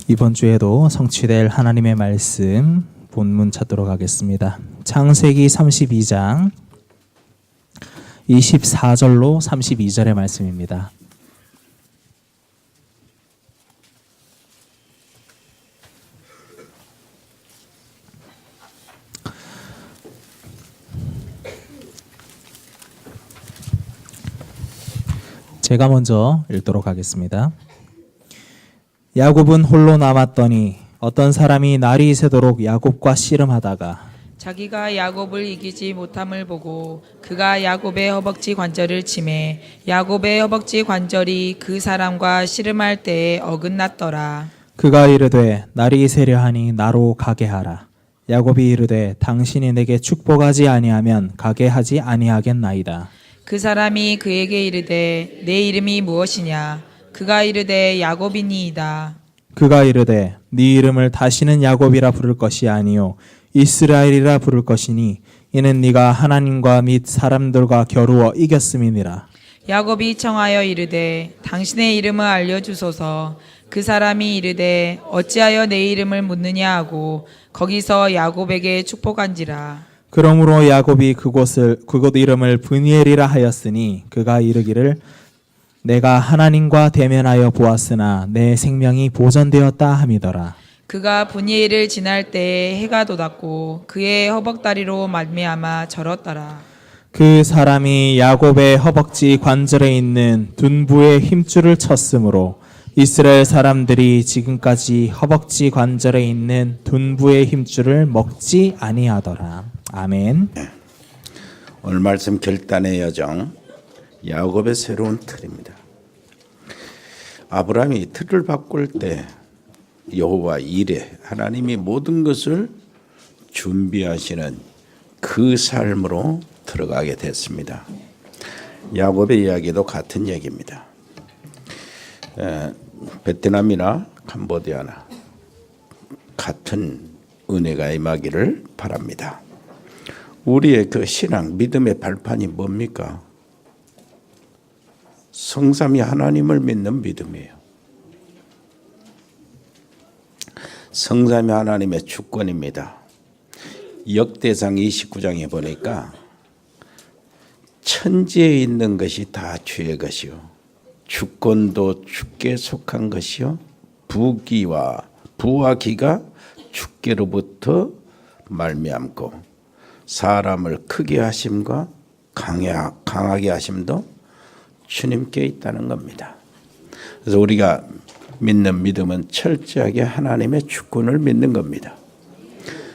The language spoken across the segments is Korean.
이번 주에도 성취될 하나님의 말씀 본문 찾도록 하겠습니다. 창세기 32장 24절로 32절의 말씀입니다. 제가 먼저 읽도록 하겠습니다. 야곱은 홀로 남았더니 어떤 사람이 날이 새도록 야곱과 씨름하다가 자기가 야곱을 이기지 못함을 보고 그가 야곱의 허벅지 관절을 치매 야곱의 허벅지 관절이 그 사람과 씨름할 때에 어긋났더라. 그가 이르되 날이 새려하니 나로 가게 하라. 야곱이 이르되 당신이 내게 축복하지 아니하면 가게 하지 아니하겠나이다. 그 사람이 그에게 이르되 내 이름이 무엇이냐? 그가 이르되 야곱이니이다. 그가 이르되 네 이름을 다시는 야곱이라 부를 것이 아니요 이스라엘이라 부를 것이니 이는 네가 하나님과 및 사람들과 겨루어 이겼음이니라. 야곱이 청하여 이르되 당신의 이름을 알려주소서. 그 사람이 이르되 어찌하여 내 이름을 묻느냐 하고 거기서 야곱에게 축복한지라. 그러므로 야곱이 그곳 이름을 브니엘이라 하였으니 그가 이르기를 내가 하나님과 대면하여 보았으나 내 생명이 보전되었다 함이더라. 그가 브니엘을 지날 때에 해가 돋았고 그의 허벅다리로 말미암아 절었더라. 그 사람이 야곱의 허벅지 관절에 있는 둔부의 힘줄을 쳤으므로 이스라엘 사람들이 지금까지 허벅지 관절에 있는 둔부의 힘줄을 먹지 아니하더라. 아멘. 오늘 말씀 결단의 여정, 야곱의 새로운 틀입니다. 아브라함이 틀을 바꿀 때 여호와 이레 하나님이 모든 것을 준비하시는 그 삶으로 들어가게 됐습니다. 야곱의 이야기도 같은 얘기입니다. 베트남이나 캄보디아나 같은 은혜가 임하기를 바랍니다. 우리의 그 신앙, 믿음의 발판이 뭡니까? 성삼위 하나님을 믿는 믿음이에요. 성삼위 하나님의 주권입니다. 역대상 29장에 보니까 천지에 있는 것이 다 주의 것이요 주권도 주께 속한 것이요 부와 기가 주께로부터 말미암고 사람을 크게 하심과 강하게 하심도 주님께 있다는 겁니다. 그래서 우리가 믿는 믿음은 철저하게 하나님의 주권을 믿는 겁니다.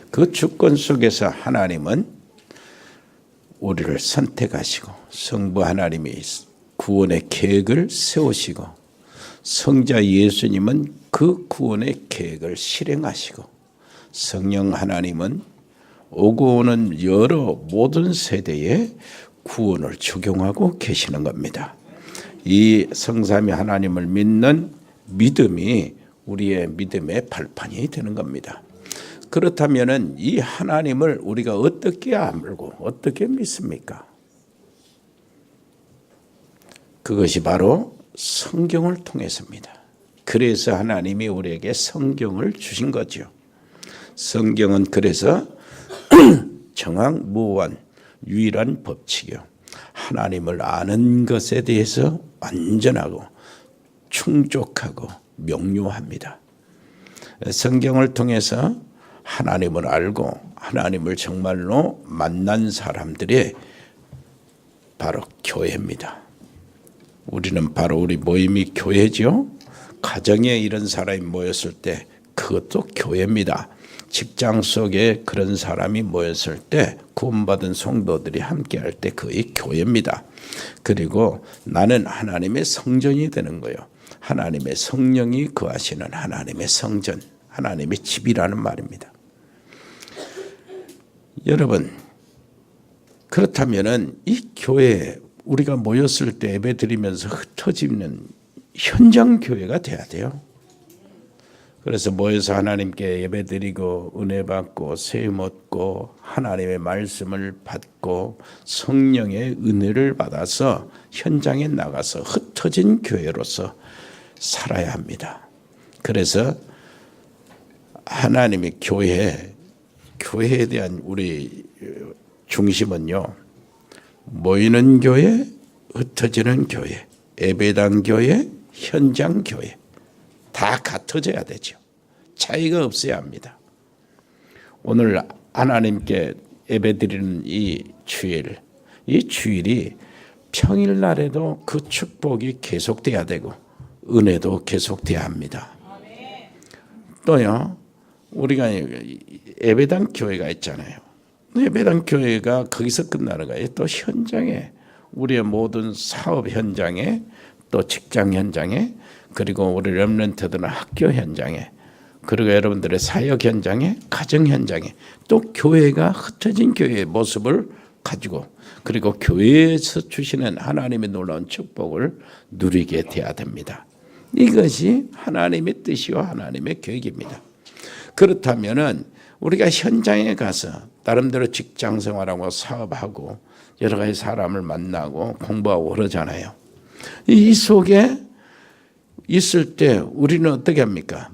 그 주권 속에서 하나님은 우리를 선택하시고 성부 하나님이 구원의 계획을 세우시고 성자 예수님은 그 구원의 계획을 실행하시고 성령 하나님은 오고 오는 여러 모든 세대에 구원을 적용하고 계시는 겁니다. 이 성삼위 하나님을 믿는 믿음이 우리의 믿음의 발판이 되는 겁니다. 그렇다면 이 하나님을 우리가 어떻게 알고 어떻게 믿습니까? 그것이 바로 성경을 통해서입니다. 그래서 하나님이 우리에게 성경을 주신 거죠. 성경은 그래서 정확무한 유일한 법칙이요. 하나님을 아는 것에 대해서 완전하고 충족하고 명료합니다. 성경을 통해서 하나님을 알고 하나님을 정말로 만난 사람들이 바로 교회입니다. 우리는 바로 우리 모임이 교회죠. 가정에 이런 사람이 모였을 때 그것도 교회입니다. 직장 속에 그런 사람이 모였을 때 구원받은 성도들이 함께할 때 그의 교회입니다. 그리고 나는 하나님의 성전이 되는 거예요. 하나님의 성령이 거하시는 하나님의 성전, 하나님의 집이라는 말입니다. 여러분, 그렇다면은 이 교회 우리가 모였을 때 예배드리면서 흩어지는 현장 교회가 돼야 돼요. 그래서 모여서 하나님께 예배드리고 은혜 받고 세움 얻고 하나님의 말씀을 받고 성령의 은혜를 받아서 현장에 나가서 흩어진 교회로서 살아야 합니다. 그래서 하나님의 교회에 대한 우리 중심은요, 모이는 교회, 흩어지는 교회, 예배당 교회, 현장 교회 다 같아져야 되죠. 차이가 없어야 합니다. 오늘 하나님께 예배드리는 이 주일이 평일날에도 그 축복이 계속돼야 되고 은혜도 계속돼야 합니다. 또요, 우리가 예배당 교회가 있잖아요. 예배당 교회가 거기서 끝나는 거예요. 또 현장에, 우리의 모든 사업 현장에, 또 직장 현장에, 그리고 우리 렘넌트들은 학교 현장에, 그리고 여러분들의 사역 현장에, 가정 현장에, 또 교회가 흩어진 교회의 모습을 가지고, 그리고 교회에서 주시는 하나님의 놀라운 축복을 누리게 돼야 됩니다. 이것이 하나님의 뜻이와 하나님의 계획입니다. 그렇다면은 우리가 현장에 가서 나름대로 직장 생활하고 사업하고 여러 가지 사람을 만나고 공부하고 그러잖아요. 이 속에 있을 때 우리는 어떻게 합니까?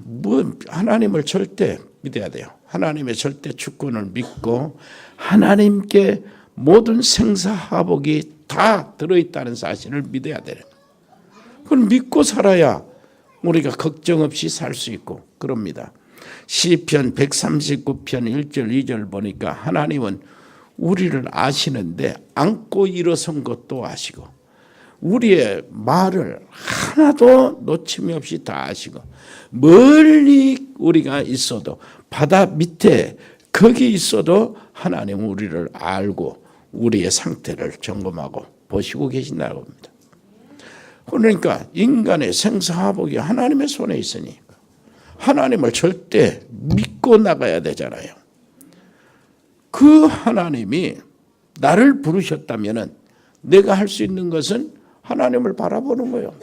하나님을 절대 믿어야 돼요. 하나님의 절대 주권을 믿고 하나님께 모든 생사화복이 다 들어있다는 사실을 믿어야 돼요. 그걸 믿고 살아야 우리가 걱정 없이 살 수 있고 그럽니다. 시편 139편 1절 2절 보니까 하나님은 우리를 아시는데 안고 일어선 것도 아시고 우리의 말을 하나도 놓침이 없이 다 아시고 멀리 우리가 있어도 바다 밑에 거기 있어도 하나님은 우리를 알고 우리의 상태를 점검하고 보시고 계신다고 합니다. 그러니까 인간의 생사화복이 하나님의 손에 있으니 하나님을 절대 믿고 나가야 되잖아요. 그 하나님이 나를 부르셨다면 내가 할 수 있는 것은 하나님을 바라보는 거예요.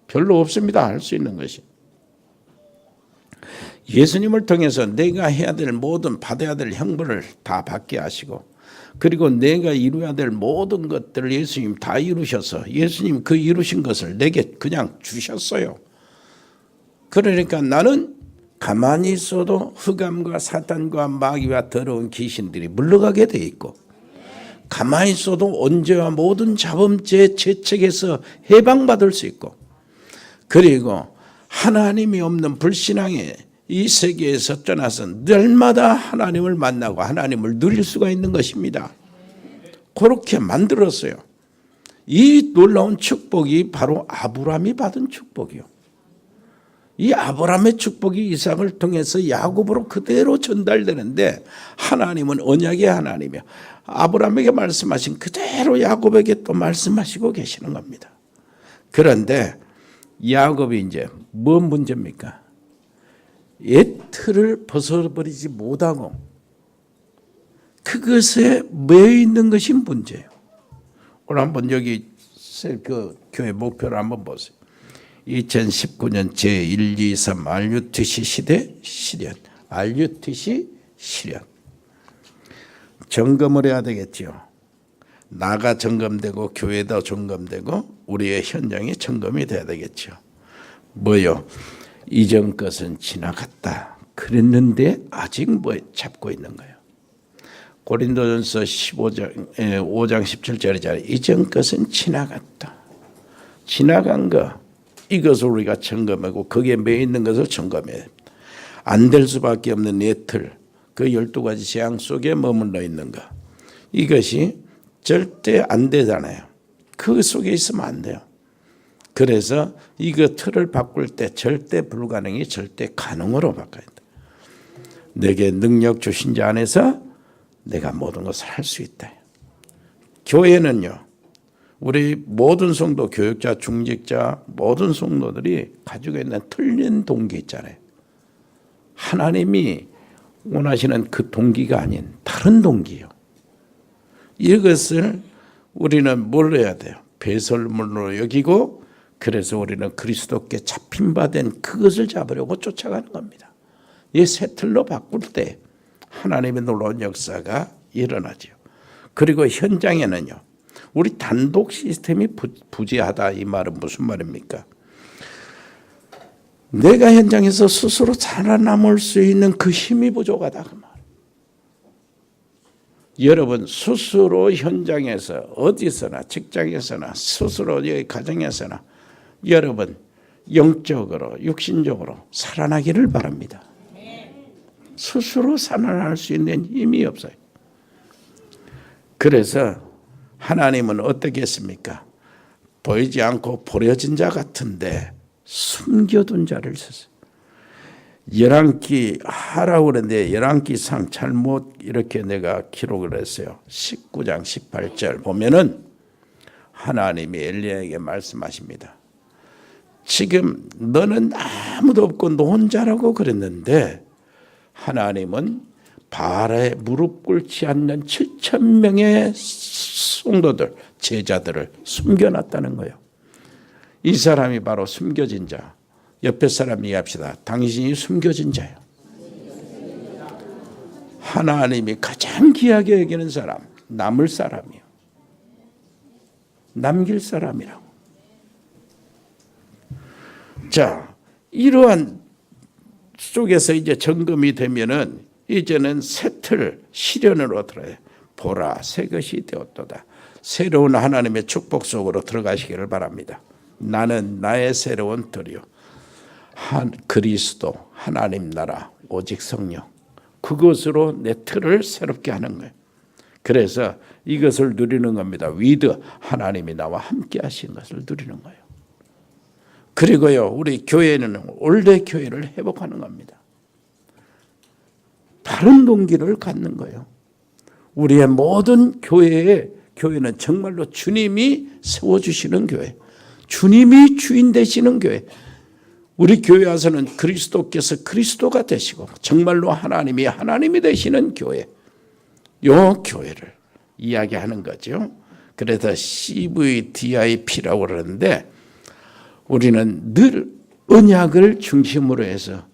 별로 없습니다. 할 수 있는 것이. 예수님을 통해서 내가 해야 될 모든 받아야 될 형벌을 다 받게 하시고 그리고 내가 이루어야 될 모든 것들을 예수님 다 이루셔서 예수님 그 이루신 것을 내게 그냥 주셨어요. 그러니까 나는 가만히 있어도 흑암과 사탄과 마귀와 더러운 귀신들이 물러가게 돼 있고 가만히 있어도 언제와 모든 자범죄 죄책에서 해방받을 수 있고 그리고 하나님이 없는 불신앙의 이 세계에서 떠나서 날마다 하나님을 만나고 하나님을 누릴 수가 있는 것입니다. 그렇게 만들었어요. 이 놀라운 축복이 바로 아브라함이 받은 축복이요. 이 아브라함의 축복이 이삭을 통해서 야곱으로 그대로 전달되는데 하나님은 언약의 하나님이요. 아브라함에게 말씀하신 그대로 야곱에게 또 말씀하시고 계시는 겁니다. 그런데 야곱이 이제 뭔 문제입니까? 옛 틀을 벗어버리지 못하고 그것에 매여 있는 것이 문제예요. 오늘 한번 여기 그 교회 목표를 한번 보세요. 2019년 제1, 2, 3 RUTC 시대 실현. RUTC 실현. 점검을 해야 되겠죠. 나가 점검되고 교회도 점검되고 우리의 현장이 점검이 돼야 되겠죠. 뭐요? 이전 것은 지나갔다. 그랬는데 아직 뭐 잡고 있는 거예요. 고린도전서 5장 17절이잖아요. 이전 것은 지나갔다. 지나간 거 이것을 우리가 점검하고 거기에 매여 있는 것을 점검해야 됩니다. 안 될 수밖에 없는 내 틀, 그 12가지 재앙 속에 머물러 있는 것. 이것이 절대 안 되잖아요. 그 속에 있으면 안 돼요. 그래서 이거 틀을 바꿀 때 절대 불가능이 절대 가능으로 바꿔야 된다. 내게 능력 주신 자 안에서 내가 모든 것을 할 수 있다. 교회는요. 우리 모든 성도, 교육자, 중직자, 모든 성도들이 가지고 있는 틀린 동기 있잖아요. 하나님이 원하시는 그 동기가 아닌 다른 동기요. 이것을 우리는 뭘 해야 돼요? 배설물로 여기고 그래서 우리는 그리스도께 잡힌 바 된 그것을 잡으려고 쫓아가는 겁니다. 이 새 틀로 바꿀 때 하나님의 놀라운 역사가 일어나죠. 그리고 현장에는요. 우리 단독 시스템이 부재하다 이 말은 무슨 말입니까? 내가 현장에서 스스로 살아남을 수 있는 그 힘이 부족하다 그 말. 여러분 스스로 현장에서 어디서나 직장에서나 스스로 여기 가정에서나 여러분 영적으로 육신적으로 살아나기를 바랍니다. 스스로 살아날 수 있는 힘이 없어요. 그래서 하나님은 어떻게 했습니까? 보이지 않고 버려진 자 같은데 숨겨둔 자를 썼어요. 열왕기 하라고 그랬는데 열왕기상 잘못 이렇게 내가 기록을 했어요. 19장 18절 보면은 하나님이 엘리야에게 말씀하십니다. 지금 너는 아무도 없고 너 혼자라고 그랬는데 하나님은 바알에 무릎 꿇지 않는 7,000명의 성도들, 제자들을 숨겨놨다는 거예요. 이 사람이 바로 숨겨진 자. 옆에 사람 이해합시다. 당신이 숨겨진 자예요. 하나님이 가장 귀하게 여기는 사람, 남을 사람이요. 남길 사람이라고. 자, 이러한 속에서 이제 점검이 되면은 이제는 새틀 시련으로 들어요. 보라, 새 것이 되었도다. 새로운 하나님의 축복 속으로 들어가시기를 바랍니다. 나는 나의 새로운 틀이요. 그리스도, 하나님 나라, 오직 성령. 그것으로 내 틀을 새롭게 하는 거예요. 그래서 이것을 누리는 겁니다. 위드, 하나님이 나와 함께 하신 것을 누리는 거예요. 그리고요, 우리 교회는 원래 교회를 회복하는 겁니다. 바른 동기를 갖는 거예요. 우리의 모든 교회는 정말로 주님이 세워주시는 교회, 주님이 주인 되시는 교회. 우리 교회 와서는 그리스도께서 그리스도가 되시고 정말로 하나님이 되시는 교회, 요 교회를 이야기하는 거죠. 그래서 CVDIP라고 그러는데 우리는 늘 언약을 중심으로 해서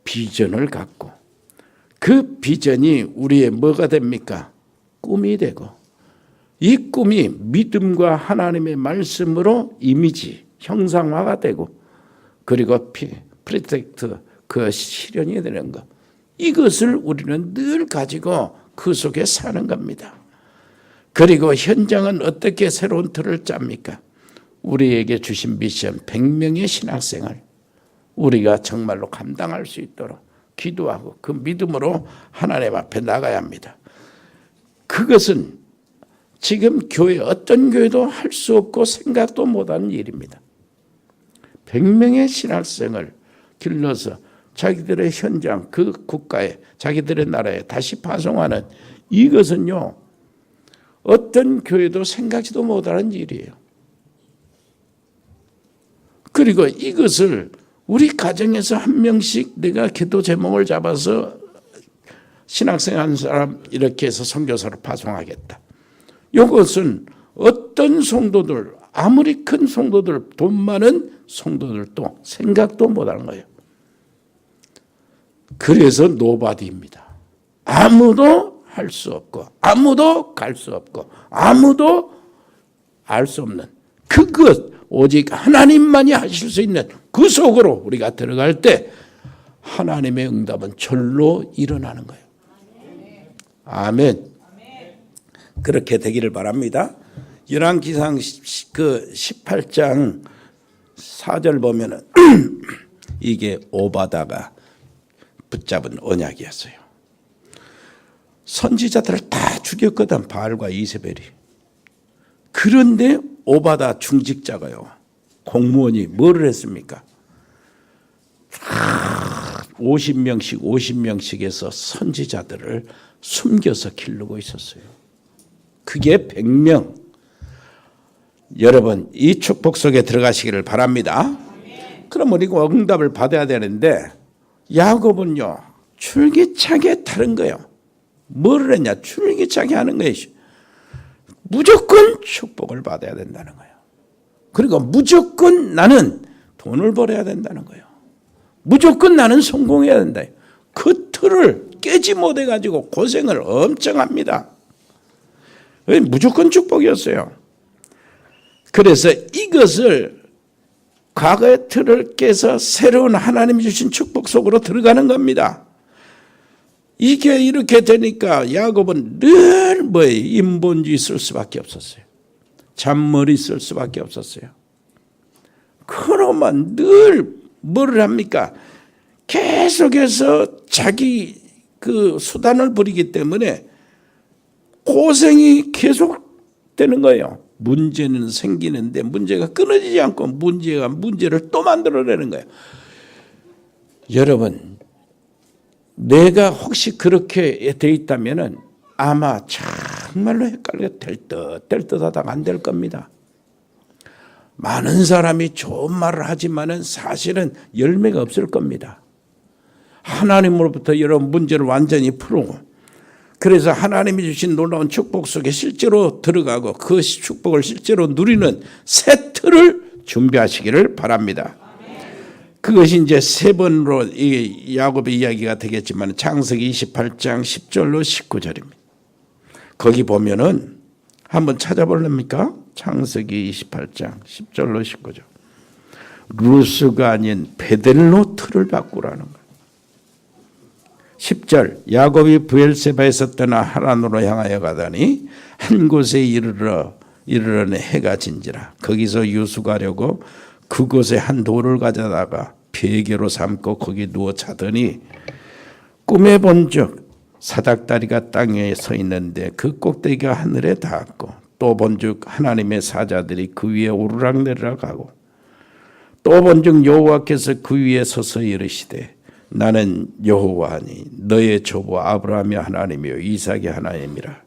비전을 갖고 그 비전이 우리의 뭐가 됩니까? 꿈이 되고 이 꿈이 믿음과 하나님의 말씀으로 이미지 형상화가 되고 그리고 프로젝트 그 실현이 되는 것. 이것을 우리는 늘 가지고 그 속에 사는 겁니다. 그리고 현장은 어떻게 새로운 틀을 짭니까? 우리에게 주신 미션 100명의 신학생활 우리가 정말로 감당할 수 있도록 기도하고 그 믿음으로 하나님 앞에 나가야 합니다. 그것은 지금 교회 어떤 교회도 할 수 없고 생각도 못하는 일입니다. 100명의 신학생을 길러서 자기들의 현장 그 국가에 자기들의 나라에 다시 파송하는 이것은요 어떤 교회도 생각지도 못하는 일이에요. 그리고 이것을 우리 가정에서 한 명씩 내가 기도 제목을 잡아서 신학생 한 사람 이렇게 해서 선교사로 파송하겠다. 이것은 어떤 성도들 아무리 큰 성도들 돈 많은 성도들도 생각도 못하는 거예요. 그래서 노바디입니다. 아무도 할 수 없고 아무도 갈 수 없고 아무도 알 수 없는 그것 오직 하나님만이 하실 수 있는 그 속으로 우리가 들어갈 때 하나님의 응답은 절로 일어나는 거예요. 아멘. 그렇게 되기를 바랍니다. 열왕기상 그 18장 4절 보면은 이게 오바다가 붙잡은 언약이었어요. 선지자들을 다 죽였거든 바알과 이세벨이. 그런데 오바다 중직자가요 공무원이 뭐를 했습니까? 50명씩 해서 선지자들을 숨겨서 기르고 있었어요. 그게 100명. 여러분 이 축복 속에 들어가시기를 바랍니다. 그럼 우리가 응답을 받아야 되는데 야곱은요 줄기차게 다른 거예요. 뭐를 했냐? 줄기차게 하는 거예요. 무조건 축복을 받아야 된다는 거예요. 그리고 무조건 나는 돈을 벌어야 된다는 거예요. 무조건 나는 성공해야 된다. 그 틀을 깨지 못해가지고 고생을 엄청 합니다. 무조건 축복이었어요. 그래서 이것을 과거의 틀을 깨서 새로운 하나님이 주신 축복 속으로 들어가는 겁니다. 이게 이렇게 되니까 야곱은 늘 뭐예요? 인본주의 쓸 수밖에 없었어요. 잔머리 쓸 수밖에 없었어요. 그러면 늘 뭐를 합니까? 계속해서 자기 그 수단을 부리기 때문에 고생이 계속되는 거예요. 문제는 생기는데 문제가 끊어지지 않고 문제를 또 만들어내는 거예요. 여러분, 내가 혹시 그렇게 돼 있다면은 아마 정말로 헷갈려 될 듯 하다가 안 될 겁니다. 많은 사람이 좋은 말을 하지만은 사실은 열매가 없을 겁니다. 하나님으로부터 여러분 문제를 완전히 풀고, 그래서 하나님이 주신 놀라운 축복 속에 실제로 들어가고 그 축복을 실제로 누리는 새 틀을 준비하시기를 바랍니다. 그것이 이제 세 번으로 이 야곱의 이야기가 되겠지만 창세기 28장 10절로 19절입니다. 거기 보면은 한번 찾아볼랍니까? 창세기 28장 10절로 19절. 루스가 아닌 베델로 틀을 바꾸라는 거예요. 10절. 야곱이 브엘세바에서 떠나 하란으로 향하여 가더니 한 곳에 이르러는 해가 진지라. 거기서 유숙하려고 그곳에 한 돌을 가져다가 베개로 삼고 거기 누워 자더니 꿈에 본즉 사닥다리가 땅에 서 있는데 그 꼭대기가 하늘에 닿았고, 또 본즉 하나님의 사자들이 그 위에 오르락내리락 하고, 또 본즉 여호와께서 그 위에 서서 이르시되 나는 여호와니 너의 조부 아브라함의 하나님이요 이삭의 하나님이라.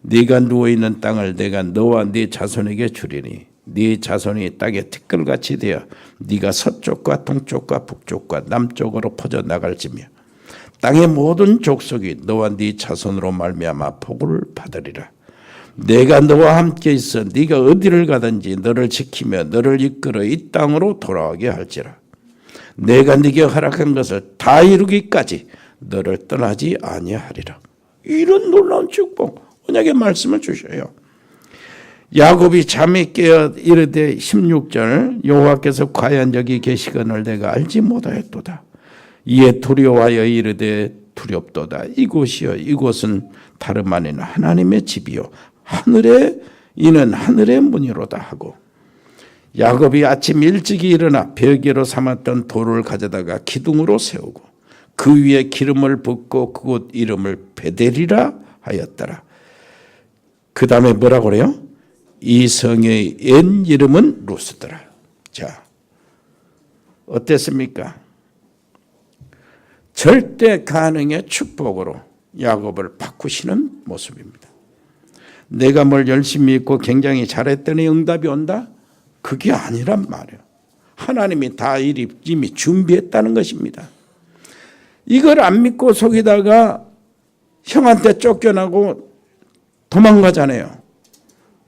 네가 누워있는 땅을 내가 너와 네 자손에게 주리니 네 자손이 땅에 티끌같이 되어 네가 서쪽과 동쪽과 북쪽과 남쪽으로 퍼져 나갈지며 땅의 모든 족속이 너와 네 자손으로 말미암아 복을 받으리라. 내가 너와 함께 있어 네가 어디를 가든지 너를 지키며 너를 이끌어 이 땅으로 돌아오게 할지라. 내가 네게 허락한 것을 다 이루기까지 너를 떠나지 아니하리라. 이런 놀라운 축복, 언약의 말씀을 주셔요. 야곱이 잠이 깨어 이르되 16절. 여호와께서 과연 여기 계시거늘 내가 알지 못하였도다. 이에 두려워하여 이르되 두렵도다. 이곳이여 이곳은 다름 아닌 하나님의 집이요 이는 하늘의 문이로다 하고, 야곱이 아침 일찍이 일어나 베개로 삼았던 돌을 가져다가 기둥으로 세우고 그 위에 기름을 붓고 그곳 이름을 베델이라 하였더라. 그 다음에 뭐라고 그래요? 이 성의 옛 이름은 루스더라. 자, 어땠습니까? 절대 가능의 축복으로 야곱을 바꾸시는 모습입니다. 내가 뭘 열심히 했고 굉장히 잘했더니 응답이 온다? 그게 아니란 말이에요. 하나님이 다 이미 준비했다는 것입니다. 이걸 안 믿고 속이다가 형한테 쫓겨나고 도망가잖아요.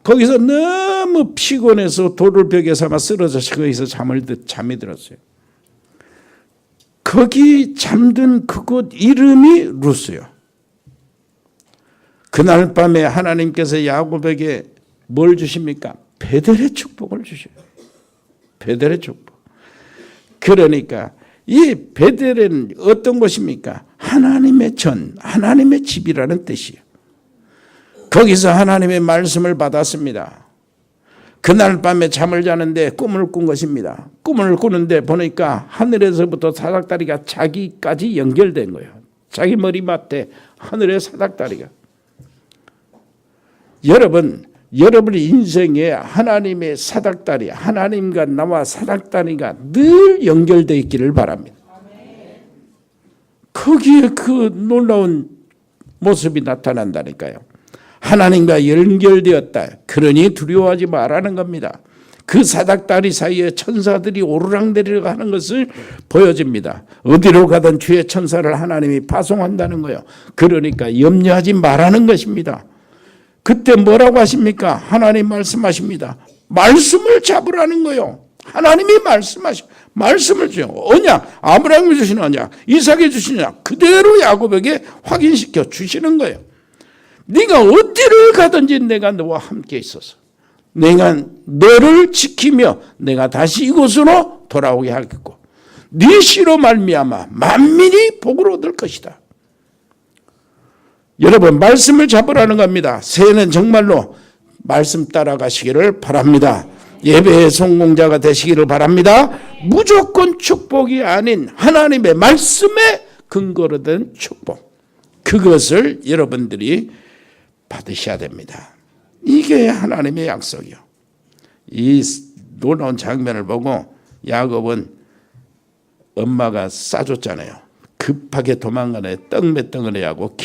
거기서 너무 피곤해서 돌을 벽에 삼아 쓰러져서 거기서 잠이 들었어요. 거기 잠든 그곳 이름이 루스요. 그날 밤에 하나님께서 야곱에게 뭘 주십니까? 베델의 축복을 주셔요. 베델의 축복. 그러니까 이 베델은 어떤 곳입니까? 하나님의 전, 하나님의 집이라는 뜻이에요. 거기서 하나님의 말씀을 받았습니다. 그날 밤에 잠을 자는데 꿈을 꾼 것입니다. 꿈을 꾸는데 보니까 하늘에서부터 사닥다리가 자기까지 연결된 거예요. 자기 머리맡에 하늘의 사닥다리가. 여러분의 인생에 하나님의 사닥다리, 하나님과 나와 사닥다리가 늘 연결되어 있기를 바랍니다. 거기에 그 놀라운 모습이 나타난다니까요. 하나님과 연결되었다. 그러니 두려워하지 말라는 겁니다. 그 사닥다리 사이에 천사들이 오르락내리락 하는 것을 보여줍니다. 어디로 가든 주의 천사를 하나님이 파송한다는 거예요. 그러니까 염려하지 말라는 것입니다. 그때 뭐라고 하십니까? 하나님 말씀하십니다. 말씀을 잡으라는 거예요. 하나님이 말씀을 주요. 언약, 아브라함이 주신 언약, 이삭이 주신 언약 그대로 야곱에게 확인시켜 주시는 거예요. 네가 어디를 가든지 내가 너와 함께 있어서 내가 너를 지키며 내가 다시 이곳으로 돌아오게 하겠고 네 씨로 말미암아 만민이 복을 얻을 것이다. 여러분 말씀을 잡으라는 겁니다. 새해는 정말로 말씀 따라가시기를 바랍니다. 예배의 성공자가 되시기를 바랍니다. 무조건 축복이 아닌 하나님의 말씀에 근거로 된 축복, 그것을 여러분들이 받으셔야 됩니다. 이게 하나님의 약속이요. 이 놀라운 장면을 보고 야곱은 엄마가 싸줬잖아요. 급하게 도망가네. 떡 몇 덩어리 하고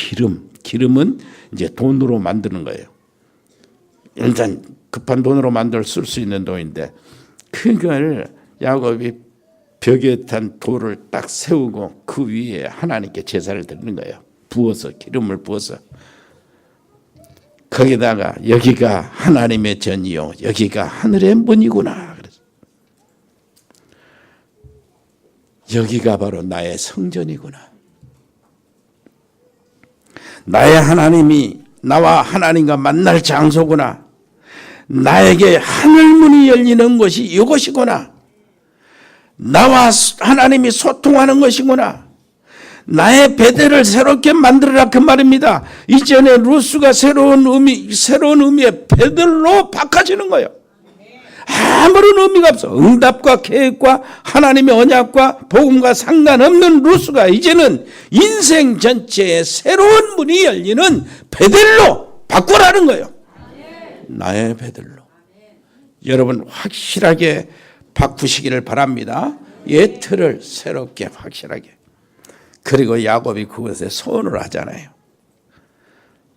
기름은 이제 돈으로 만드는 거예요. 일단 급한 돈으로 만들 쓸 있는 돈인데 그걸 야곱이 벽에 탄 돌을 딱 세우고 그 위에 하나님께 제사를 드리는 거예요. 부어서 기름을 부어서 거기다가 여기가 하나님의 전이요 여기가 하늘의 문이구나. 그래서 여기가 바로 나의 성전이구나. 나의 하나님이 나와 하나님과 만날 장소구나. 나에게 하늘문이 열리는 것이 이것이구나. 나와 하나님이 소통하는 것이구나. 나의 베델을 새롭게 만들어라 그 말입니다. 이전에 루스가 새로운 의미의 베델로 바꿔지는 거예요. 아무런 의미가 없어. 응답과 계획과 하나님의 언약과 복음과 상관없는 루스가 이제는 인생 전체에 새로운 문이 열리는 베델로 바꾸라는 거예요. 나의 베델로. 여러분 확실하게 바꾸시기를 바랍니다. 옛 틀을 새롭게 확실하게. 그리고 야곱이 그것에 소원을 하잖아요.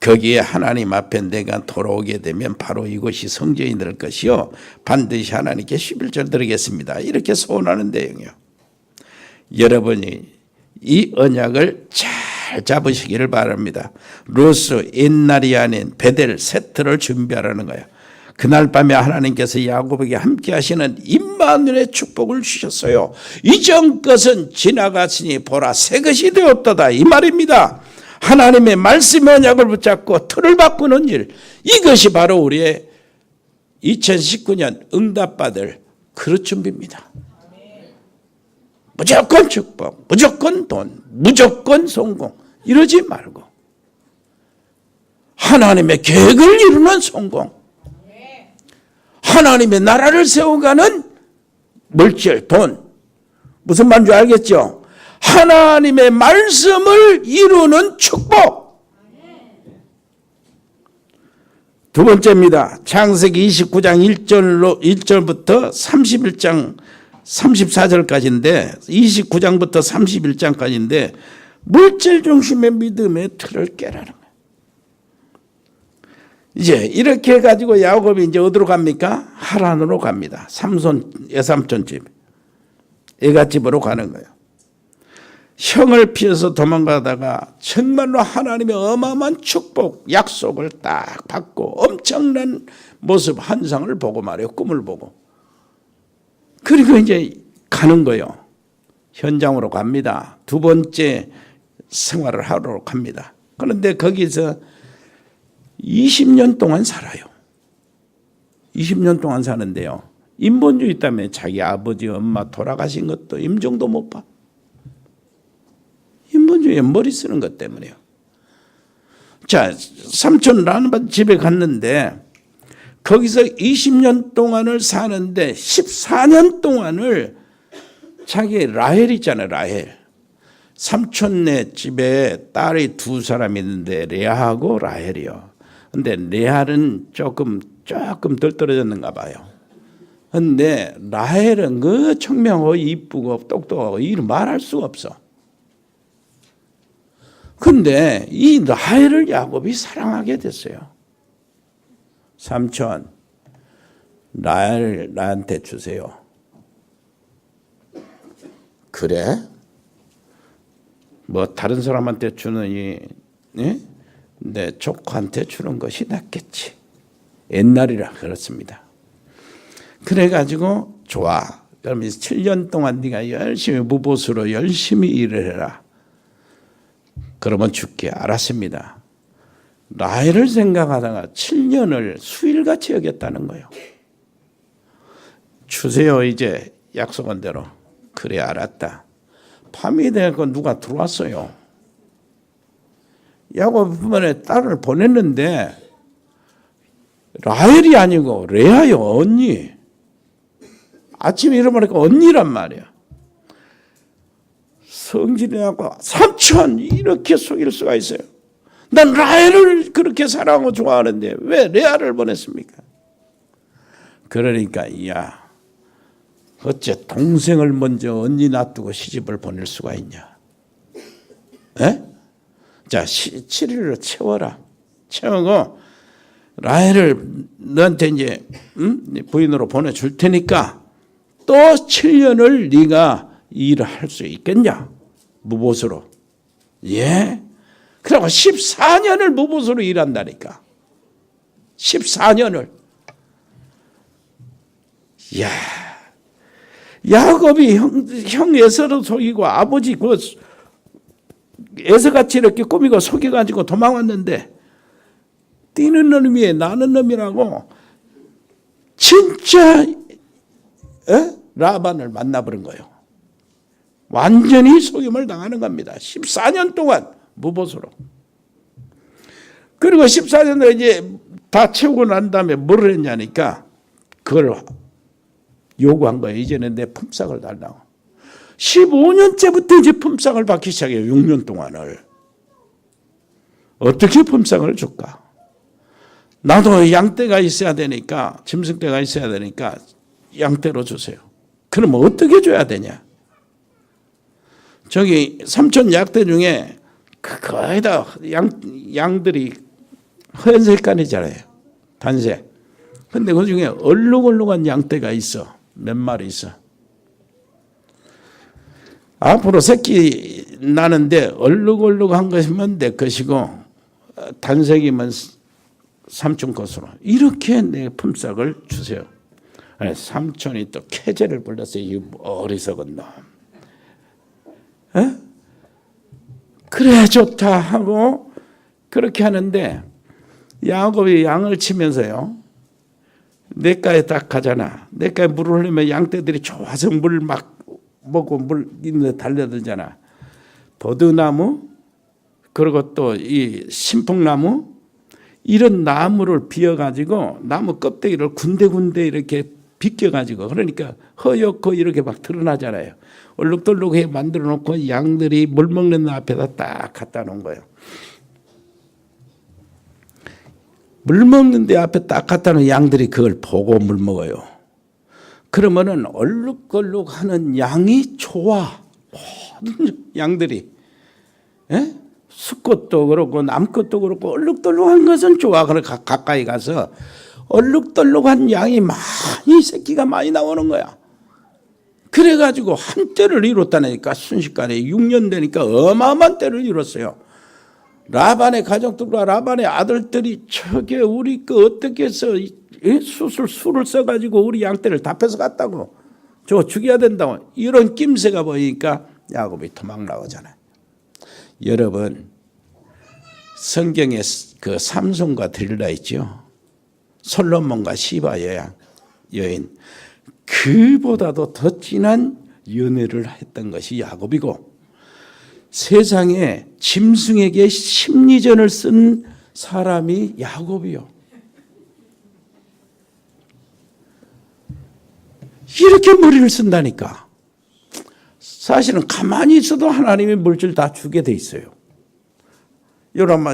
거기에 하나님 앞에 내가 돌아오게 되면 바로 이것이 성전이 될 것이요 반드시 하나님께 11절 드리겠습니다. 이렇게 소원하는 내용이요. 여러분이 이 언약을 잘 잡으시기를 바랍니다. 루스 옛날이 아닌 베델 세트를 준비하라는 거예요. 그날 밤에 하나님께서 야곱에게 함께 하시는 임마누엘의 축복을 주셨어요. 이전 것은 지나갔으니 보라 새 것이 되었도다 이 말입니다. 하나님의 말씀의 언약을 붙잡고 틀을 바꾸는 일, 이것이 바로 우리의 2019년 응답받을 그릇 준비입니다. 무조건 축복, 무조건 돈, 무조건 성공 이러지 말고 하나님의 계획을 이루는 성공, 하나님의 나라를 세워가는 물질, 돈, 무슨 말인지 알겠죠? 하나님의 말씀을 이루는 축복. 두 번째입니다. 창세기 29장 1절부터 31장 34절까지인데 29장부터 31장까지인데 물질 중심의 믿음의 틀을 깨라는 거예요. 이제 이렇게 해가지고 야곱이 이제 어디로 갑니까? 하란으로 갑니다. 삼손 외삼촌 집, 애갓집으로 가는 거예요. 형을 피해서 도망가다가 정말로 하나님의 어마어마한 축복, 약속을 딱 받고 엄청난 모습, 환상을 보고 말이에요. 꿈을 보고. 그리고 이제 가는 거예요. 현장으로 갑니다. 두 번째 생활을 하러 갑니다. 그런데 거기서 20년 동안 살아요. 20년 동안 사는데요. 인본주의 때문에 자기 아버지, 엄마 돌아가신 것도 임종도 못 봐. 인본주의에 머리 쓰는 것 때문에요. 자, 삼촌 라는 집에 갔는데 거기서 20년 동안을 사는데 14년 동안을 자기 라헬 있잖아요. 라헬. 삼촌네 집에 딸이 두 사람이 있는데 레아하고 라헬이요. 근데 레아는 조금 덜 떨어졌는가 봐요. 근데 라헬은 그 청명하고 이쁘고 똑똑하고 이를 말할 수가 없어. 근데 이 라헬을 야곱이 사랑하게 됐어요. 삼촌, 라헬 나한테 주세요. 그래? 뭐 다른 사람한테 주느니 내 조카한테 주는 것이 낫겠지. 옛날이라 그렇습니다. 그래가지고 좋아. 그럼 7년 동안 네가 열심히 무보수로 열심히 일을 해라. 그러면 줄게. 알았습니다. 라헬을 생각하다가 7년을 수일같이 여겼다는 거예요. 주세요 이제 약속한 대로. 그래 알았다. 밤이 되고 누가 들어왔어요. 야곱 부모의 딸을 보냈는데 라헬이 아니고 레아요 언니. 아침에 일어나니까 언니란 말이야. 성질이하고 삼촌 이렇게 속일 수가 있어요. 난 라헬을 그렇게 사랑하고 좋아하는데 왜 레아를 보냈습니까? 그러니까 야 어째 동생을 먼저 언니 놔두고 시집을 보낼 수가 있냐? 에? 자 7일로 채워라. 채우고 라헬을 너한테 이제 네 부인으로 보내줄 테니까 또 7년을 네가 일을 할 수 있겠냐? 무보수로. 예? 그러고 14년을 무보수로 일한다니까. 14년을. 이야. 야곱이 형 에서로 속이고 아버지 그 에서같이 이렇게 꾸미고 속여가지고 도망왔는데 뛰는 놈이 나는 놈이라고 진짜 라반을 만나버린 거예요. 완전히 속임을 당하는 겁니다. 14년 동안 무보수로. 그리고 14년을 이제 다 채우고 난 다음에 뭘 했냐니까 그걸 요구한 거예요. 이제는 내 품삯을 달라고. 15년째부터 이제 품삯을 받기 시작해요. 6년 동안을. 어떻게 품삯을 줄까? 나도 양떼가 있어야 되니까, 짐승떼가 있어야 되니까 양떼로 주세요. 그럼 어떻게 줘야 되냐? 저기 삼촌 약대 중에 거의 다 양들이 하얀 색깔이잖아요. 단색. 근데 그 중에 얼룩얼룩한 양떼가 있어. 몇 마리 있어. 앞으로 새끼 나는데 얼룩얼룩한 것이면 내 것이고 단색이면 삼촌 것으로. 이렇게 내 품삯을 주세요. 삼촌이 또 캐제를 불렀어요. 이 어리석은 놈. 에? 그래 좋다 하고 그렇게 하는데 야곱이 양을 치면서요. 냇가에 딱 가잖아. 냇가에 물을 흘리면 양떼들이 좋아서 물 막 먹고 물 있는데 달려들잖아. 버드나무 그리고 또 이 신풍나무 이런 나무를 비워가지고 나무 껍데기를 군데군데 이렇게 비껴가지고 그러니까 허옇고 이렇게 막 드러나잖아요. 얼룩덜룩하게 만들어 놓고 양들이 물 먹는 앞에다 딱 갖다 놓은 거예요. 물 먹는 데 앞에 딱 갖다 놓은 양들이 그걸 보고 물 먹어요. 그러면은 얼룩덜룩하는 양이 좋아. 모든 양들이. 예? 숫것도 그렇고 남것도 그렇고 얼룩덜룩한 것은 좋아. 그래 가까이 가서 얼룩덜룩한 양이 많이 새끼가 많이 나오는 거야. 그래가지고 한때를 이뤘다니까 순식간에 6년 되니까 어마어마한 때를 이뤘어요. 라반의 가족들과 라반의 아들들이 저게 우리 그 어떻게 해서 술을 써가지고 우리 양떼를 다 뺏어갔다고 저거 죽여야 된다고 이런 낌새가 보이니까 야곱이 도망 나오잖아요. 여러분 성경에 그 삼손과 들라 있죠. 솔로몬과 시바 여인 그보다도 더 진한 연애를 했던 것이 야곱이고 세상에 짐승에게 심리전을 쓴 사람이 야곱이요. 이렇게 머리를 쓴다니까. 사실은 가만히 있어도 하나님이 물질 다 주게 돼 있어요. 여러분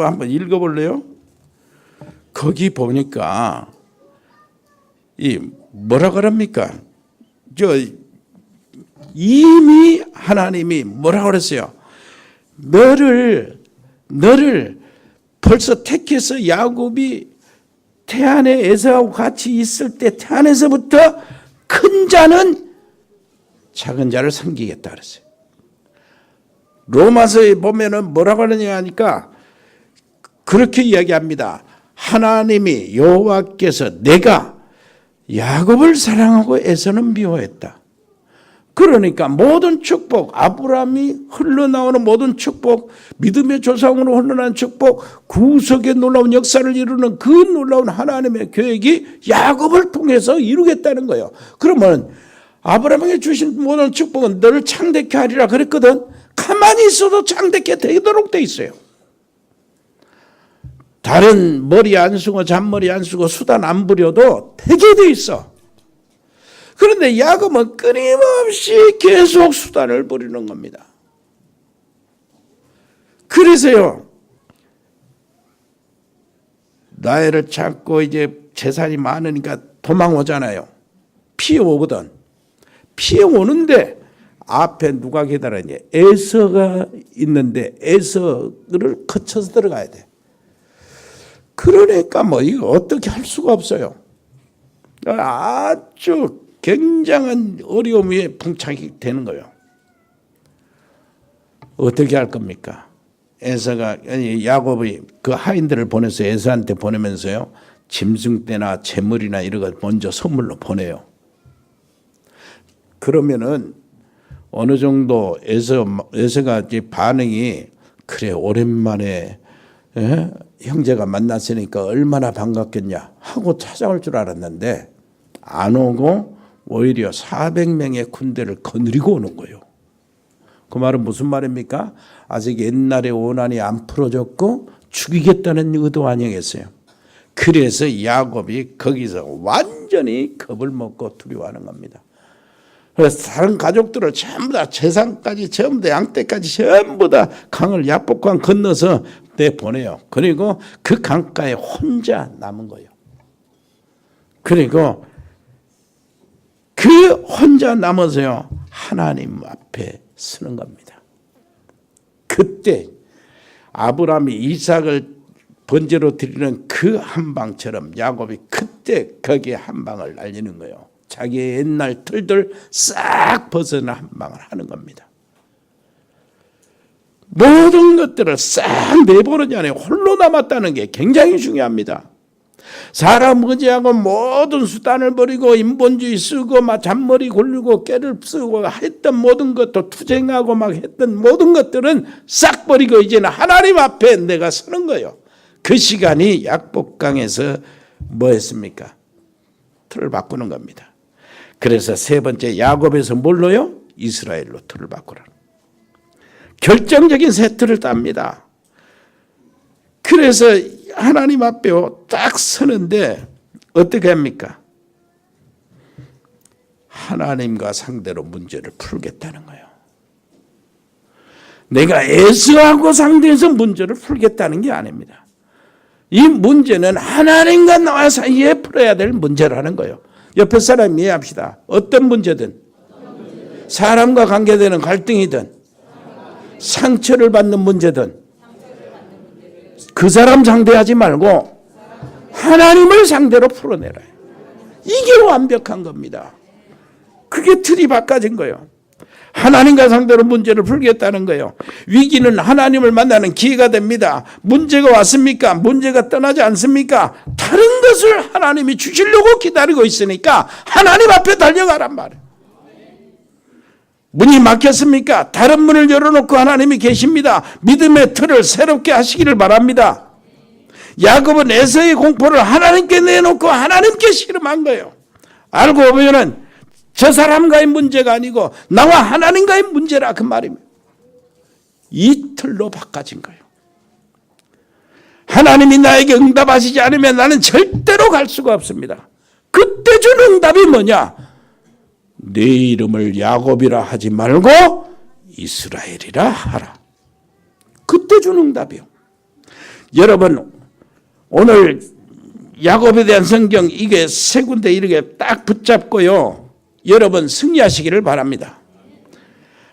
한번 읽어볼래요? 거기 보니까 이 뭐라 그럽니까? 이미 하나님이 뭐라 그랬어요? 너를 벌써 택해서 야곱이 태안에 에서하고 같이 있을 때 태안에서부터 큰 자는 작은 자를 섬기겠다 그랬어요. 로마서에 보면은 뭐라고 하느냐 하니까 그렇게 이야기합니다. 하나님이 여호와께서 내가 야곱을 사랑하고 에서는 미워했다. 그러니까 모든 축복, 아브라함이 흘러나오는 모든 축복, 믿음의 조상으로 흘러나온 축복, 구속의 놀라운 역사를 이루는 그 놀라운 하나님의 계획이 야곱을 통해서 이루겠다는 거예요. 그러면 아브라함에게 주신 모든 축복은 너를 창대케 하리라 그랬거든. 가만히 있어도 창대케 되도록 돼 있어요. 다른 머리 안 쓰고 잔머리 안 쓰고 수단 안 부려도 되게 돼 있어. 그런데 야곱은 끊임없이 계속 수단을 부리는 겁니다. 그래서요, 나이를 찾고 이제 재산이 많으니까 도망오잖아요. 피해오거든. 피해오는데 앞에 누가 기다리냐? 에서가 있는데 에서를 거쳐서 들어가야 돼. 그러니까 뭐 이거 어떻게 할 수가 없어요. 아주 굉장한 어려움 위에 봉착이 되는 거예요. 어떻게 할 겁니까? 에서가, 아니 야곱이 그 하인들을 보내서 에서한테 보내면서요, 짐승떼나 재물이나 이런 걸 먼저 선물로 보내요. 그러면은 어느 정도 에서가 이제 반응이, 그래 오랜만에 형제가 만났으니까 얼마나 반갑겠냐 하고 찾아올 줄 알았는데 안 오고 오히려 400명의 군대를 거느리고 오는 거예요. 그 말은 무슨 말입니까? 아직 옛날의 원한이 안 풀어졌고 죽이겠다는 의도 아니겠어요. 그래서 야곱이 거기서 완전히 겁을 먹고 두려워하는 겁니다. 그래서 다른 가족들을 전부 다 재산까지 전부 다 양떼까지 전부 다 강을 야복강 건너서 내보내요. 그리고 그 강가에 혼자 남은 거예요. 그리고 그 혼자 남아서요, 하나님 앞에 서는 겁니다. 그때 아브라함이 이삭을 번제로 드리는 그 한 방처럼 야곱이 그때 거기에 한 방을 날리는 거예요. 자기의 옛날 틀들 싹 벗어나 한 방을 하는 겁니다. 모든 것들을 싹 내버리지 않아요. 홀로 남았다는 게 굉장히 중요합니다. 사람 의지하고 모든 수단을 버리고 인본주의 쓰고 막 잔머리 굴리고 깨를 쓰고 했던 모든 것도 투쟁하고 막 했던 모든 것들은 싹 버리고 이제는 하나님 앞에 내가 서는 거예요. 그 시간이 약복강에서 뭐 했습니까? 틀을 바꾸는 겁니다. 그래서 세 번째 야곱에서 뭘로요? 이스라엘로 틀을 바꾸라. 결정적인 새 틀을 땁니다. 그래서 하나님 앞에 딱 서는데 어떻게 합니까? 하나님과 상대로 문제를 풀겠다는 거예요. 내가 에서하고 상대해서 문제를 풀겠다는 게 아닙니다. 이 문제는 하나님과 나와 사이에 풀어야 될 문제라는 거예요. 옆에 사람 이해합시다. 어떤 문제든, 사람과 관계되는 갈등이든, 상처를 받는 문제든 그 사람 상대하지 말고 하나님을 상대로 풀어내라. 이게 완벽한 겁니다. 그게 틀이 바꿔진 거예요. 하나님과 상대로 문제를 풀겠다는 거예요. 위기는 하나님을 만나는 기회가 됩니다. 문제가 왔습니까? 문제가 떠나지 않습니까? 다른 것을 하나님이 주시려고 기다리고 있으니까 하나님 앞에 달려가란 말이에요. 문이 막혔습니까? 다른 문을 열어놓고 하나님이 계십니다. 믿음의 틀을 새롭게 하시기를 바랍니다. 야곱은 에서의 공포를 하나님께 내놓고 하나님께 씨름한 거예요. 알고 보면은 저 사람과의 문제가 아니고 나와 하나님과의 문제라 그 말입니다. 이 틀로 바꿔진 거예요. 하나님이 나에게 응답하시지 않으면 나는 절대로 갈 수가 없습니다. 그때 준 응답이 뭐냐? 내 이름을 야곱이라 하지 말고 이스라엘이라 하라. 그때 준 응답이요. 여러분 오늘 야곱에 대한 성경 이게 세 군데 이렇게 딱 붙잡고요. 여러분 승리하시기를 바랍니다.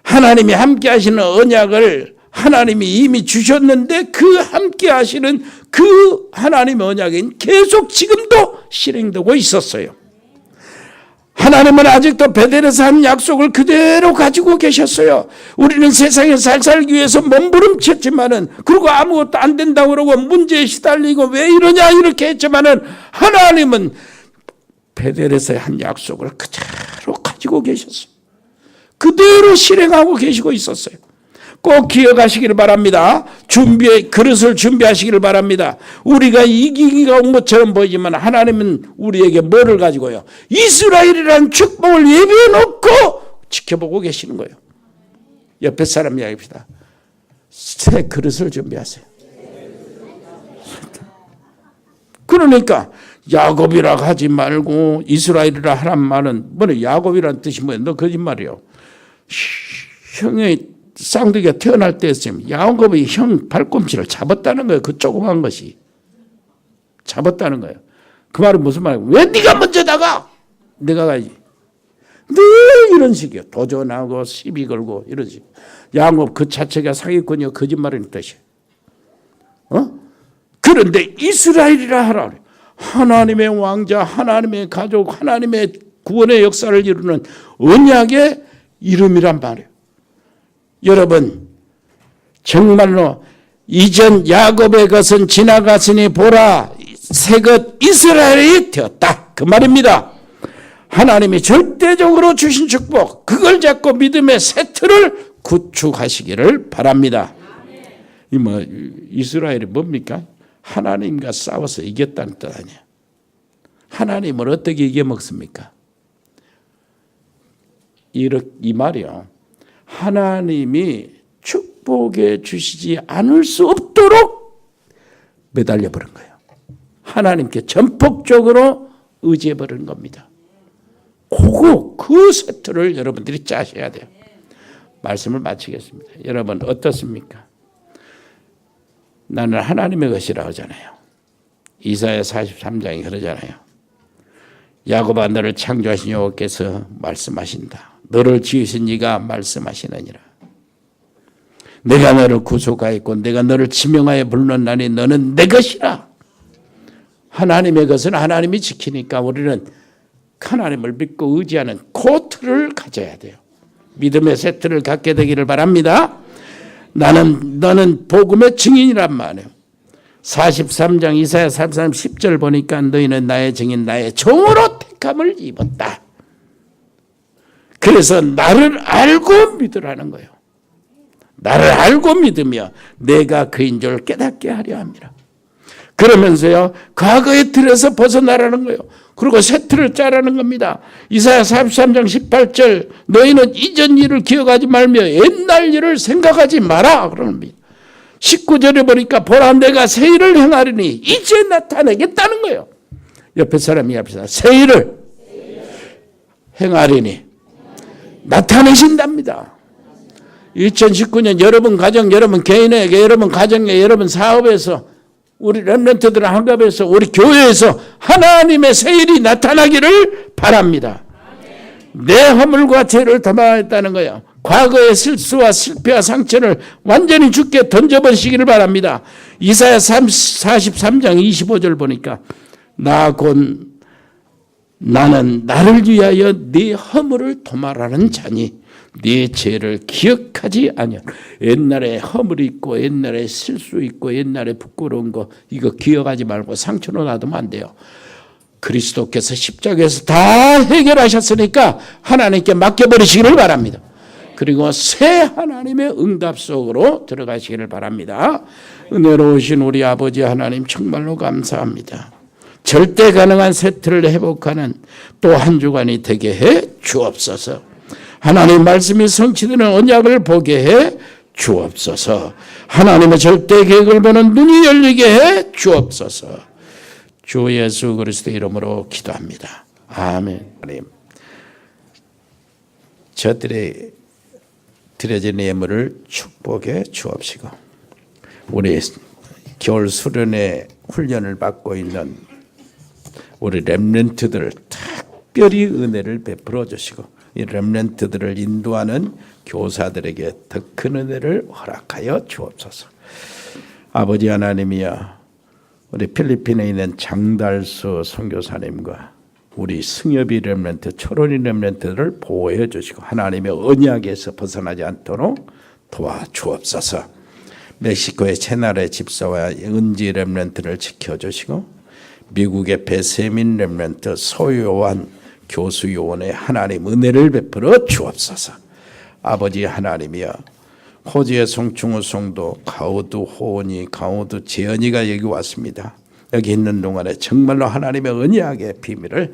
하나님이 함께 하시는 언약을 하나님이 이미 주셨는데 그 함께 하시는 그 하나님의 언약은 계속 지금도 실행되고 있었어요. 하나님은 아직도 베델에서 한 약속을 그대로 가지고 계셨어요. 우리는 세상에 잘 살기 위해서 몸부림쳤지만은 그리고 아무것도 안 된다고 그러고 문제에 시달리고 왜 이러냐 이렇게 했지만은 하나님은 베델에서의 한 약속을 그대로 가지고 계셨어요. 그대로 실행하고 계시고 있었어요. 꼭 기억하시기를 바랍니다. 그릇을 준비하시기를 바랍니다. 우리가 이기기가 온 것처럼 보이지만 하나님은 우리에게 뭐를 가지고요? 이스라엘이라는 축복을 예비해 놓고 지켜보고 계시는 거예요. 옆에 사람 이야기합시다. 새 그릇을 준비하세요. 그러니까 야곱이라 하지 말고 이스라엘이라 하란 말은 뭐냐? 야곱이라는 뜻이 뭐예요? 너 거짓말이요. 형의 쌍둥이가 태어날 때였으면 야곱이 형 발꿈치를 잡았다는 거예요. 그 조그만 것이 잡았다는 거예요. 그 말은 무슨 말이에요? 왜 네가 먼저 나가? 내가 가야지. 늘 이런 식이에요. 도전하고 시비 걸고 이런 식. 야곱 그 자체가 사기꾼이요 거짓말이라는 뜻이에요. 그런데 이스라엘이라 하라 그래요. 하나님의 왕자, 하나님의 가족, 하나님의 구원의 역사를 이루는 언약의 이름이란 말이에요. 여러분 정말로 이전 야곱의 것은 지나갔으니 보라 새 것 이스라엘이 되었다 그 말입니다. 하나님이 절대적으로 주신 축복 그걸 잡고 믿음의 새 틀을 구축하시기를 바랍니다. 이 뭐 이스라엘이 뭡니까? 하나님과 싸워서 이겼다는 뜻 아니에요. 하나님을 어떻게 이겨먹습니까? 이 말이요. 하나님이 축복해 주시지 않을 수 없도록 매달려 버린 거예요. 하나님께 전폭적으로 의지해 버린 겁니다. 그 세트를 여러분들이 짜셔야 돼요. 말씀을 마치겠습니다. 여러분 어떻습니까? 나는 하나님의 것이라 하잖아요. 이사야 43장이 그러잖아요. 야곱아 너를 창조하신 여호와께서 말씀하신다. 너를 지으신 이가 말씀하시느니라. 내가 너를 구속하였고 내가 너를 지명하여 불렀나니 너는 내 것이라. 하나님의 것은 하나님이 지키니까 우리는 하나님을 믿고 의지하는 그 틀을 가져야 돼요. 믿음의 새 틀을 갖게 되기를 바랍니다. 너는 복음의 증인이란 말이에요. 43장 이사야 43장 10절 보니까 너희는 나의 증인 나의 종으로 택함을 입었다. 그래서 나를 알고 믿으라는 거예요. 나를 알고 믿으며 내가 그인 줄 깨닫게 하려 합니다. 그러면서요 과거의 틀에서 벗어나라는 거예요. 그리고 새 틀을 짜라는 겁니다. 이사야 43장 18절 너희는 이전 일을 기억하지 말며 옛날 일을 생각하지 마라 그럽니다. 19절에 보니까 보라 내가 새 일을 행하리니 이제 나타내겠다는 거예요. 옆에 사람이 합시다. 새 일을 행하리니 나타내신답니다. 2019년 여러분 가정, 여러분 개인에게, 여러분 가정에, 여러분 사업에서, 우리 렘넌트들 한갑에서, 우리 교회에서 하나님의 새 일이 나타나기를 바랍니다. 내 허물과 죄를 담아했다는 거예요. 과거의 실수와 실패와 상처를 완전히 죽게 던져버리시기를 바랍니다. 이사야 43장 25절 보니까 나는 나를 위하여 네 허물을 도말하는 자니 네 죄를 기억하지 아니하. 옛날에 허물이 있고 옛날에 실수 있고 옛날에 부끄러운 거 이거 기억하지 말고 상처로 놔두면 안 돼요. 그리스도께서 십자가에서 다 해결하셨으니까 하나님께 맡겨버리시기를 바랍니다. 그리고 새 하나님의 응답 속으로 들어가시기를 바랍니다. 은혜로우신 우리 아버지 하나님 정말로 감사합니다. 절대 가능한 세트를 회복하는 또 한 주간이 되게 해 주옵소서. 하나님 말씀이 성취되는 언약을 보게 해 주옵소서. 하나님의 절대 계획을 보는 눈이 열리게 해 주옵소서. 주 예수 그리스도 이름으로 기도합니다. 아멘. 하나님, 저들의 드려진 예물을 축복해 주옵시고 우리 겨울 수련회 훈련을 받고 있는 우리 렘넌트들 특별히 은혜를 베풀어 주시고 이 렘넌트들을 인도하는 교사들에게 더 큰 은혜를 허락하여 주옵소서. 아버지 하나님이여, 우리 필리핀에 있는 장달수 선교사님과 우리 승엽이 렘넌트, 초론이 렘넌트들을 보호해 주시고 하나님의 언약에서 벗어나지 않도록 도와주옵소서. 멕시코의 채나레 집사와 은지 렘넌트를 지켜주시고 미국의 베세민 렘넌트 소요한 교수 요원의 하나님 은혜를 베풀어 주옵소서. 아버지 하나님이여, 호주의 송충우 송도, 가우드 호원이, 가우드 재현이가 여기 왔습니다. 여기 있는 동안에 정말로 하나님의 언약의 비밀을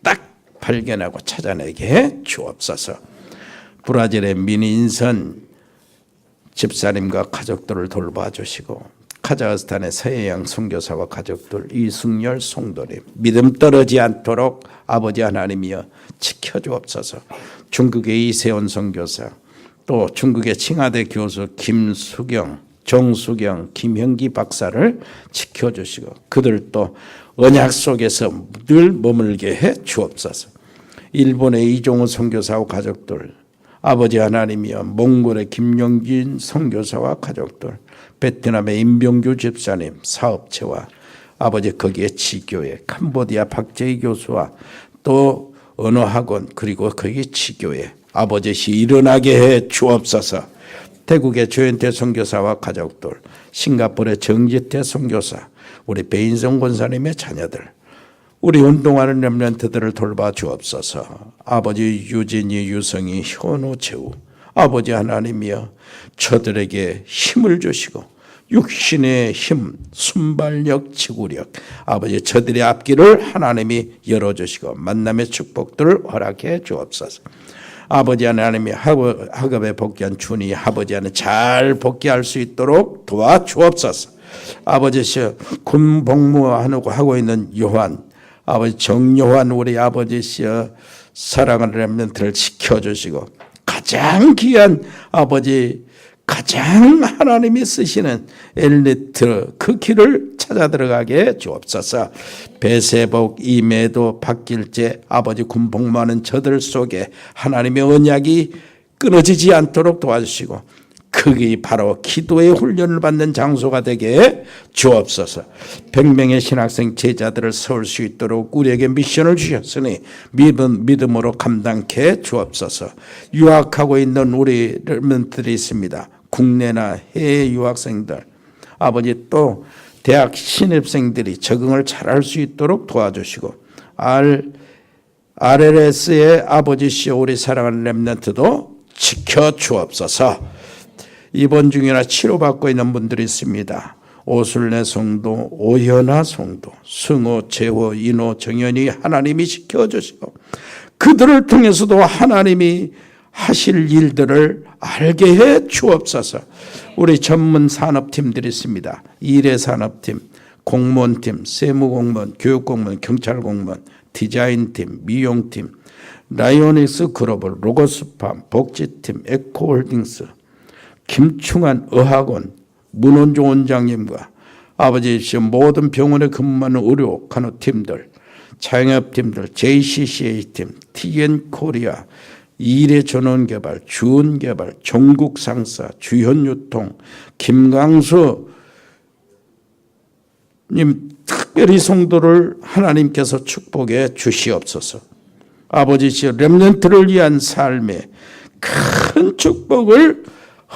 딱 발견하고 찾아내게 해 주옵소서. 브라질의 민인선 집사님과 가족들을 돌봐주시고, 카자흐스탄의 서해양 선교사와 가족들, 이승열 송도님 믿음 떨어지 않도록 아버지 하나님이여 지켜주옵소서. 중국의 이세원 선교사, 또 중국의 칭하대 교수 김수경, 정수경, 김형기 박사를 지켜주시고 그들도 언약 속에서 늘 머물게 해 주옵소서. 일본의 이종우 선교사와 가족들, 아버지 하나님이여, 몽골의 김용진 선교사와 가족들, 베트남의 임병규 집사님 사업체와 아버지 거기에 지교회, 캄보디아 박재희 교수와 또 언어학원, 그리고 거기 지교회 아버지시 일어나게 해 주옵소서. 태국의 조현태 선교사와 가족들, 싱가포르의 정지태 선교사, 우리 배인성 권사님의 자녀들, 우리 운동하는 렘넌트들을 돌봐 주옵소서. 아버지 유진이, 유성이, 현우, 재우, 아버지 하나님이여 저들에게 힘을 주시고 육신의 힘, 순발력, 지구력, 아버지 저들의 앞길을 하나님이 열어주시고 만남의 축복들을 허락해 주옵소서. 아버지 하나님이 학업에 복귀한 준이 아버지 안에 잘 복귀할 수 있도록 도와주옵소서. 아버지시여 군 복무하고 있는 요한, 아버지 정요한 우리 아버지시여 사랑하는 렘넌트를 지켜주시고 가장 귀한 아버지, 가장 하나님이 쓰시는 엘리트 그 길을 찾아 들어가게 주옵소서. 배세복, 이매도, 박길재 아버지 군 복무하는 저들 속에 하나님의 언약이 끊어지지 않도록 도와주시고 그게 바로 기도의 훈련을 받는 장소가 되게 주옵소서. 100명의 신학생 제자들을 세울 수 있도록 우리에게 미션을 주셨으니 믿음으로 감당케 주옵소서. 유학하고 있는 우리 렘넌트들이 있습니다. 국내나 해외 유학생들, 아버지 또 대학 신입생들이 적응을 잘할 수 있도록 도와주시고 RLS의 아버지시여 우리 사랑하는 렘넌트도 지켜주옵소서. 입원 중이나 치료받고 있는 분들이 있습니다. 오술내 성도, 오현아 성도, 승호, 재호, 인호, 정연이 하나님이 지켜주시고 그들을 통해서도 하나님이 하실 일들을 알게 해 주옵소서. 우리 전문 산업팀들이 있습니다. 일해산업팀, 공무원팀, 세무공무원, 교육공무원, 경찰공무원, 디자인팀, 미용팀, 라이오닉스 글로벌, 로고스팜, 복지팀, 에코홀딩스, 김충한 의학원, 문원종 원장님과 아버지시여 모든 병원에 근무하는 의료 간호팀들, 자영업팀들, JCCA팀, TN코리아, 일해전원개발, 주은개발, 종국상사, 주현유통, 김강수 님 특별히 성도를 하나님께서 축복해 주시옵소서. 아버지시여 렘넌트를 위한 삶에 큰 축복을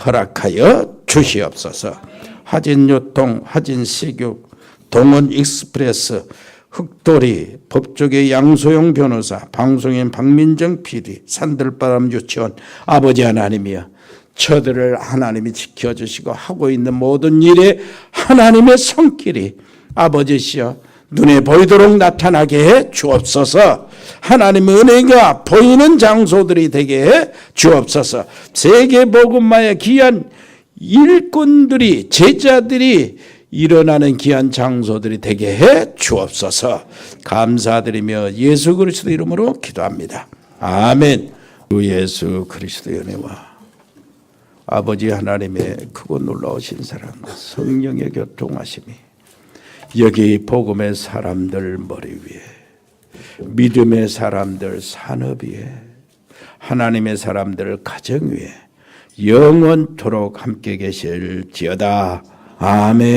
허락하여 주시옵소서. 화진유통, 화진식육, 동원익스프레스, 흑돌이, 법조계 양소영 변호사, 방송인 박민정 PD, 산들바람 유치원, 아버지 하나님이여 저들을 하나님이 지켜주시고 하고 있는 모든 일에 하나님의 손길이 아버지시여 눈에 보이도록 나타나게 해 주옵소서. 하나님의 은혜가 보이는 장소들이 되게 해 주옵소서. 세계복음화의 귀한 일꾼들이, 제자들이 일어나는 귀한 장소들이 되게 해 주옵소서. 감사드리며 예수 그리스도 이름으로 기도합니다. 아멘. 주 예수 그리스도의 은혜와 아버지 하나님의 크고 놀라우신 사랑과 성령의 교통하심이 여기 복음의 사람들 머리 위에, 믿음의 사람들 산업 위에, 하나님의 사람들 가정 위에 영원토록 함께 계실지어다. 아멘.